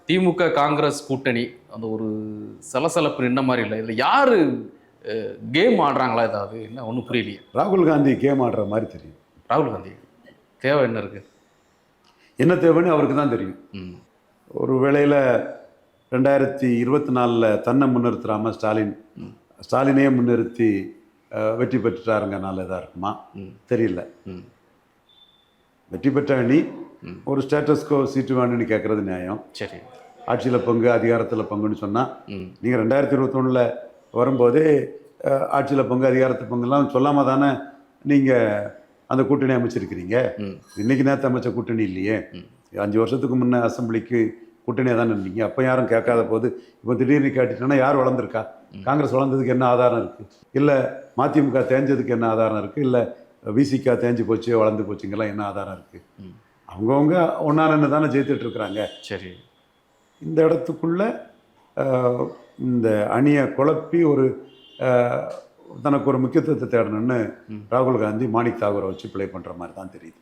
திமுக காங்கிரஸ் கூட்டணி அந்த ஒரு சலசலப்பு நின்ன மாதிரி இல்லை. இதில் யாரு கேம் ஆடுறாங்களா? ஏதாவது என்ன ஒன்றும் புரியலையே. ராகுல் காந்தி கேம் ஆடுற மாதிரி தெரியும். ராகுல் காந்தி தேவை என்ன இருக்கு? என்ன தேவைன்னு அவருக்கு தான் தெரியும். ஒரு வேளையில் 2024 தன்னை முன்னிறுத்துறாம ஸ்டாலினையே முன்னிறுத்தி வெற்றி பெற்றுட்டாருங்கனால இதாக இருக்குமா தெரியல. வெற்றி பெற்ற அணி ஒரு ஸ்டேட்டஸ்கோ சீட்டு வேணும்னு கேட்கறது நியாயம். சரி, ஆட்சியில் பங்கு அதிகாரத்தில் பங்குன்னு சொன்னால் நீங்கள் 2021 வரும்போதே ஆட்சியில் பங்கு அதிகாரத்து பங்குலாம் சொல்லாமல் தானே நீங்கள் அந்த கூட்டணி அமைச்சிருக்கிறீங்க. இன்னைக்கு நேற்று அமைச்ச கூட்டணி இல்லையே. 5 வருஷத்துக்கு முன்னே அசம்பிளிக்கு கூட்டணியாக தானே இருந்தீங்க. அப்போ யாரும் கேட்காத போது இப்போ திடீர்னு கேட்டுட்டோன்னா யார் வளர்ந்துருக்கா? காங்கிரஸ் வளர்ந்ததுக்கு என்ன ஆதாரம் இருக்குது? இல்லை மதிமுக தேஞ்சதுக்கு என்ன ஆதாரம் இருக்குது? இல்லை விசிகா தேஞ்சு போச்சு வளர்ந்து போச்சுங்கெல்லாம் என்ன ஆதாரம் இருக்குது? அவங்கவுங்க ஒன்றா நின்று தானே ஜெயித்துட்டு இருக்கிறாங்க. சரி, இந்த இடத்துக்குள்ள இந்த அணியை குழப்பி ஒரு தனக்கு ஒரு முக்கியத்துவத்தை தேடணும்னு ராகுல் காந்தி மாணிக் தாகூரை வச்சு ப்ளே பண்ணுற மாதிரி தான் தெரியுது.